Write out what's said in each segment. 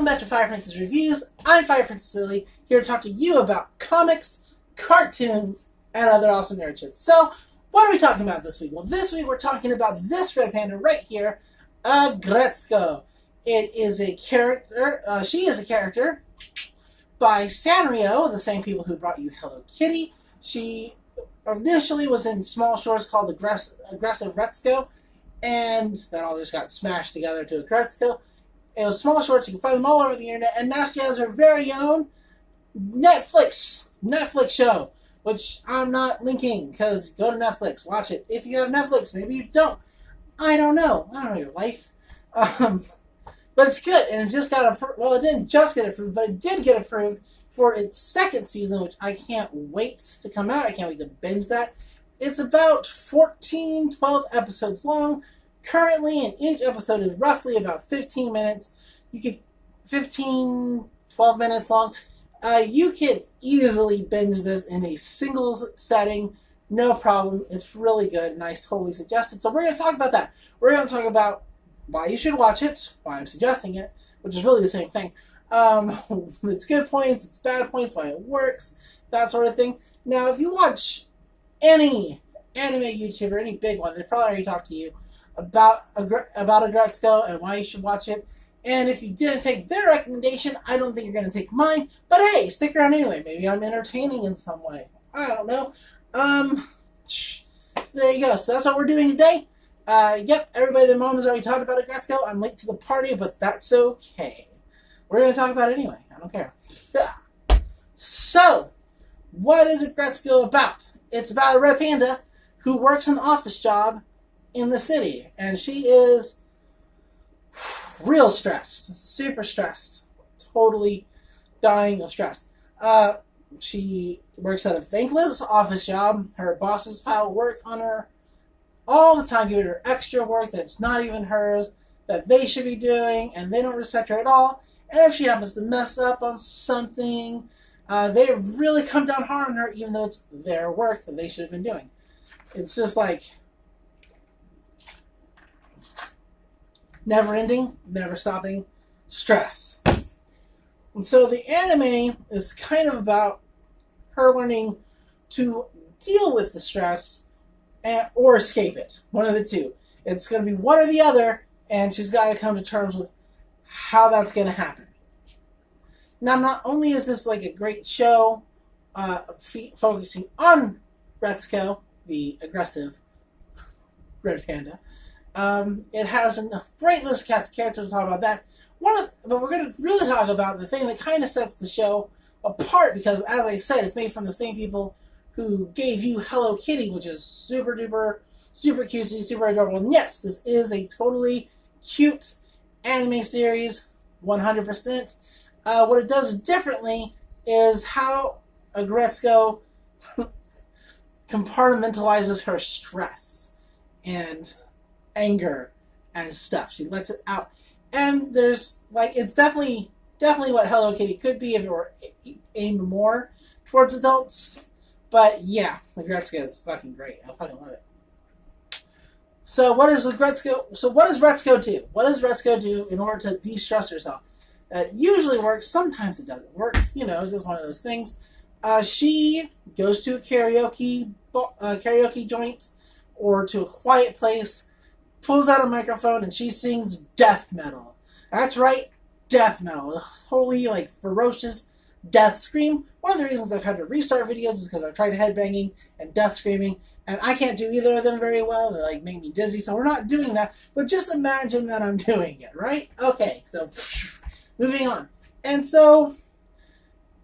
back to Fire Princess Reviews. I'm Fire Princess Lily, here to talk to you about comics, cartoons, and other awesome nerd shit. So, what are we talking about this week? Well, this week we're talking about this red panda right here, Aggretsuko. It is a character, she is a character by Sanrio, the same people who brought you Hello Kitty. She initially was in small shorts called Aggressive Retsuko, and that all just got smashed together to Aggretsuko. It was small shorts, you can find them all over the internet, and now she has her very own Netflix show, which I'm not linking, because go to Netflix, watch it. If you have Netflix, maybe you don't. I don't know your life. But it's good, and it just got approved. Well, it didn't just get approved, but it did get approved for its second season, which I can't wait to come out. I can't wait to binge that. It's about 12 episodes long currently, and each episode is roughly about 15 minutes. 12 minutes long. You can easily binge this in a single setting, no problem. It's really good, and I totally suggest it. So we're going to talk about that. We're going to talk about why you should watch it, why I'm suggesting it, which is really the same thing. Its good points, its bad points, why it works, that sort of thing. Now, if you watch any anime YouTuber, any big one, they probably already talked to you about Aggretsuko and why you should watch it. And if you didn't take their recommendation, I don't think you're going to take mine. But hey, stick around anyway. Maybe I'm entertaining in some way. I don't know. So there you go. So that's what we're doing today. Yep, everybody and mom has already talked about Aggretsuko. I'm late to the party, but that's okay. We're going to talk about it anyway. I don't care. So, what is Aggretsuko about? It's about a red panda who works an office job in the city. And she is real stressed. Super stressed. Totally dying of stress. She works at a thankless office job. Her bosses pile work on her all the time, giving her extra work that's not even hers, that they should be doing, and they don't respect her at all. And if she happens to mess up on something, they really come down hard on her, even though it's their work that they should have been doing. It's just like never-ending, never-stopping stress. And so the anime is kind of about her learning to deal with the stress or escape it. One of the two. It's going to be one or the other, and she's got to come to terms with how that's going to happen. Now, not only is this like a great show focusing on Retsuko, the aggressive red panda, it has a great list of cast of characters. We'll talk about that. But we're going to really talk about the thing that kind of sets the show apart, because, as I said, it's made from the same people who gave you Hello Kitty, which is super duper, super cutesy, super adorable. And yes, this is a totally cute anime series, 100%. What it does differently is how Aggretsuko compartmentalizes her stress and anger and stuff. She lets it out. And there's, it's definitely what Hello Kitty could be if it were aimed more towards adults. But yeah, Aggretsuko is fucking great. I fucking love it. So what does Retsuko do? What does Retsuko do in order to de-stress herself? It usually works. Sometimes it doesn't work. It's just one of those things. She goes to a karaoke joint or to a quiet place, pulls out a microphone, and she sings death metal. That's right, death metal. Holy, ferocious death scream. One of the reasons I've had to restart videos is because I've tried headbanging and death screaming, and I can't do either of them very well. They make me dizzy, so we're not doing that. But just imagine that I'm doing it, right? Okay, so moving on. And so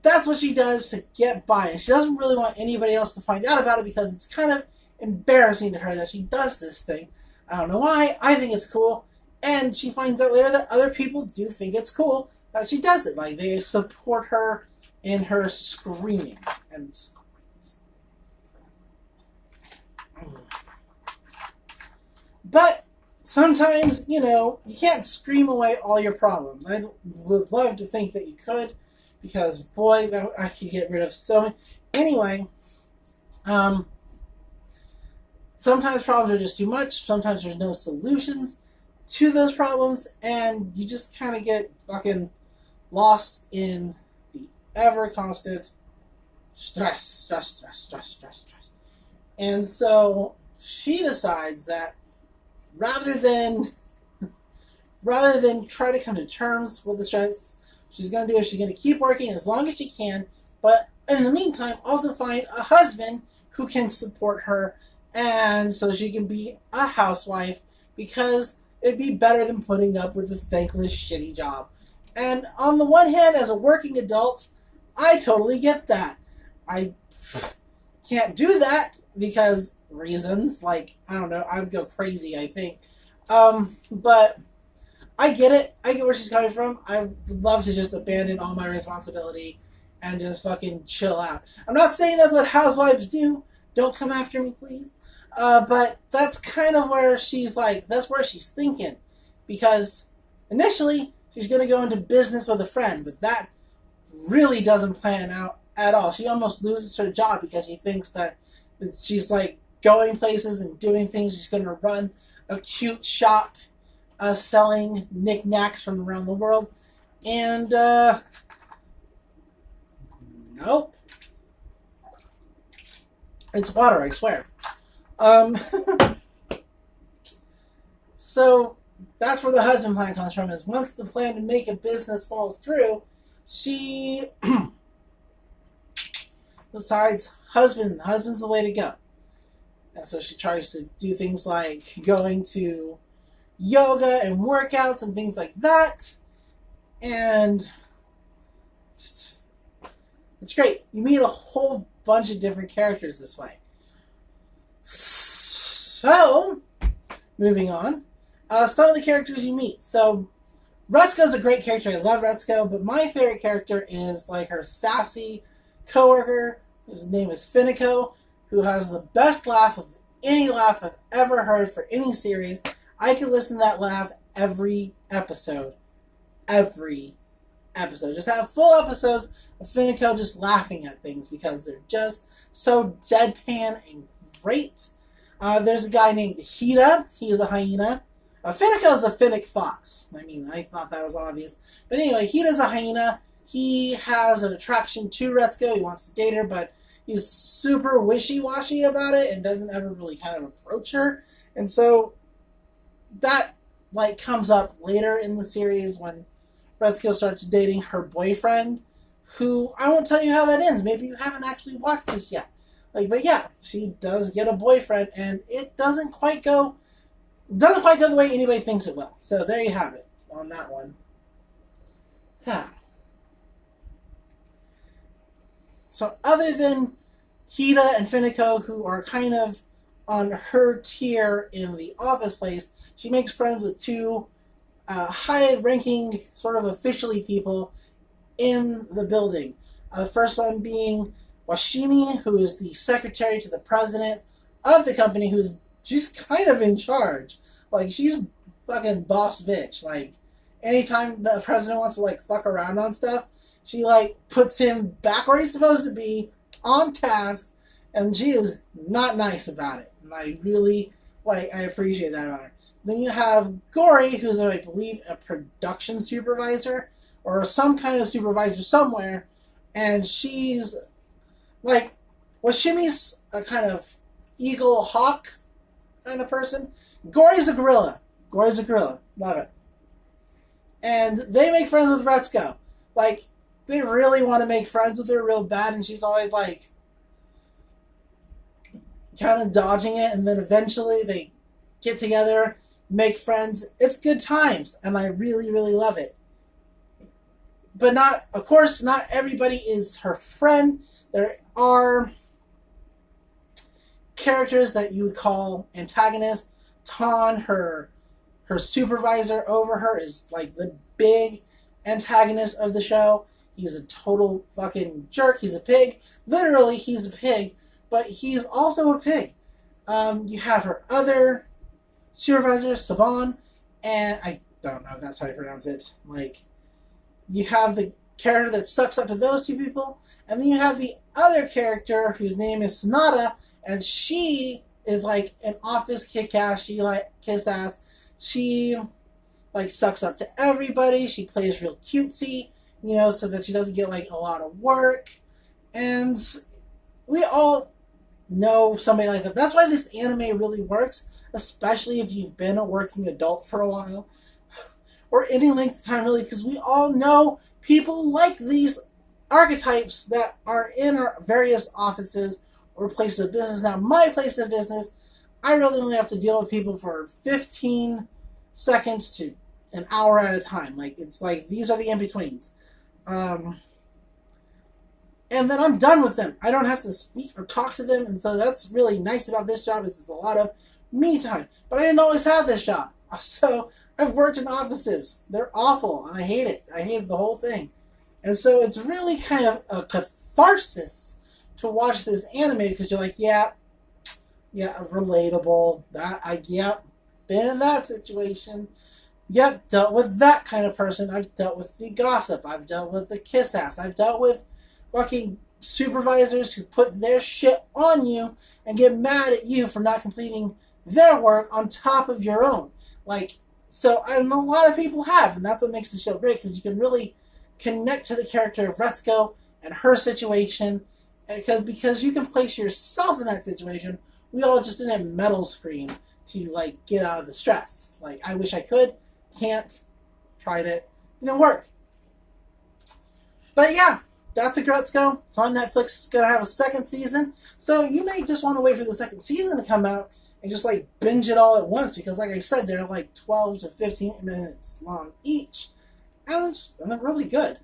that's what she does to get by, and she doesn't really want anybody else to find out about it because it's kind of embarrassing to her that she does this thing. I don't know why. I think it's cool, and she finds out later that other people do think it's cool that she does it. They support her in her screaming. And it's great. But sometimes, you can't scream away all your problems. I would love to think that you could, because, boy, I could get rid of so many. Anyway, sometimes problems are just too much. Sometimes there's no solutions to those problems, and you just kind of get fucking lost in the ever constant stress. And so she decides that rather than try to come to terms with the stress, she's going to do is she's going to keep working as long as she can, but in the meantime, also find a husband who can support her, and so she can be a housewife, because it'd be better than putting up with a thankless, shitty job. And on the one hand, as a working adult, I totally get that. I can't do that because reasons, like, I don't know, I would go crazy, I think. But I get it. I get where she's coming from. I would love to just abandon all my responsibility and just fucking chill out. I'm not saying that's what housewives do. Don't come after me, please. But that's kind of where she's like, that's where she's thinking. Because initially, she's going to go into business with a friend, but that really doesn't plan out at all. She almost loses her job because she thinks that she's like going places and doing things. She's going to run a cute shop selling knickknacks from around the world. And, nope. It's water, I swear. So that's where the husband plan comes from, is once the plan to make a business falls through, she decides husband's the way to go. And so she tries to do things like going to yoga and workouts and things like that. And it's great. You meet a whole bunch of different characters this way. So, moving on. Some of the characters you meet. So, Retsuko's a great character. I love Retsuko, but my favorite character is like her sassy coworker, whose name is Fineko, who has the best laugh of any laugh I've ever heard for any series. I can listen to that laugh every episode. Every episode. Just have full episodes of Fineko just laughing at things because they're just so deadpan and great. There's a guy named Hida. He is a hyena. Fineko is a Finnick fox. I mean, I thought that was obvious. But anyway, Hida's a hyena. He has an attraction to Retsuko. He wants to date her, but he's super wishy-washy about it and doesn't ever really kind of approach her. And so that like comes up later in the series when Retsuko starts dating her boyfriend, who I won't tell you how that ends. Maybe you haven't actually watched this yet. But yeah, she does get a boyfriend, and it doesn't quite go the way anybody thinks it will. So there you have it on that one. So other than Hida and Fineko, who are kind of on her tier in the office place, she makes friends with two high-ranking, sort of officially people in the building. The first one being Washimi, who is the secretary to the president of the company, she's kind of in charge. Like, she's fucking boss bitch. Like, anytime the president wants to, like, fuck around on stuff, she, like, puts him back where he's supposed to be, on task, and she is not nice about it. And I really, I appreciate that about her. Then you have Gory, who's, I believe, a production supervisor, or some kind of supervisor somewhere, and she's, like, Washimi's a kind of eagle hawk kind of person. Gory's a gorilla. Love it. And they make friends with Retsuko. Like, they really want to make friends with her real bad, and she's always, like, kind of dodging it, and then eventually they get together, make friends. It's good times, and I really, really love it. But not everybody is her friend. There are characters that you would call antagonists. Ton, her supervisor over her, is like the big antagonist of the show. He's a total fucking jerk. He's a pig. Literally, he's a pig, but he's also a pig. You have her other supervisor, Saban, and I don't know if that's how you pronounce it. Like, you have the character that sucks up to those two people, and then you have the other character whose name is Sonata, and she is like an office kick-ass. She like kiss-ass. She like sucks up to everybody. She plays real cutesy, so that she doesn't get like a lot of work. And we all know somebody like that. That's why this anime really works, especially if you've been a working adult for a while, or any length of time really, because we all know people like these archetypes that are in our various offices or places of business. Now, my place of business, I really only have to deal with people for 15 seconds to an hour at a time. Like, it's like, these are the in-betweens. And then I'm done with them. I don't have to speak or talk to them, and so that's really nice about this job, is it's a lot of me time. But I didn't always have this job. So I've worked in offices. They're awful, and I hate it. I hate the whole thing. And so it's really kind of a catharsis to watch this anime, because you're like, yeah, relatable. Been in that situation. Yep, dealt with that kind of person. I've dealt with the gossip. I've dealt with the kiss ass. I've dealt with fucking supervisors who put their shit on you and get mad at you for not completing their work on top of your own. Like, so, and a lot of people have, and that's what makes the show great, because you can really connect to the character of Retsuko and her situation, because you can place yourself in that situation. We all just didn't metal scream to, like, get out of the stress. Like, I wish I could, can't, tried it, didn't work. But yeah, that's Aggretsuko. It's on Netflix. It's going to have a second season. So you may just want to wait for the second season to come out and just like binge it all at once, because like I said, they're like 12 to 15 minutes long each. And they're really good.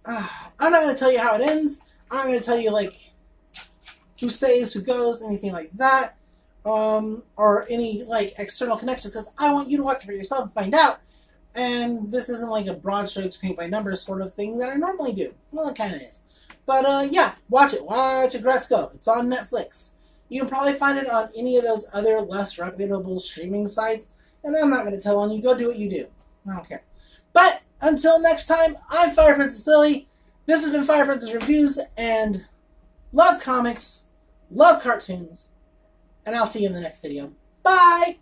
I'm not going to tell you how it ends. I'm not going to tell you like who stays, who goes, anything like that. Or any like external connections, because I want you to watch it for yourself and find out. And this isn't like a broad strokes paint by numbers sort of thing that I normally do. Well, it kind of is. But yeah, watch it. Watch Aggretsuko. It's on Netflix. You can probably find it on any of those other less reputable streaming sites. And I'm not going to tell on you. Go do what you do. I don't care. But until next time, I'm Fire Princess Lily. This has been Fire Princess Reviews, and love comics, love cartoons, and I'll see you in the next video. Bye!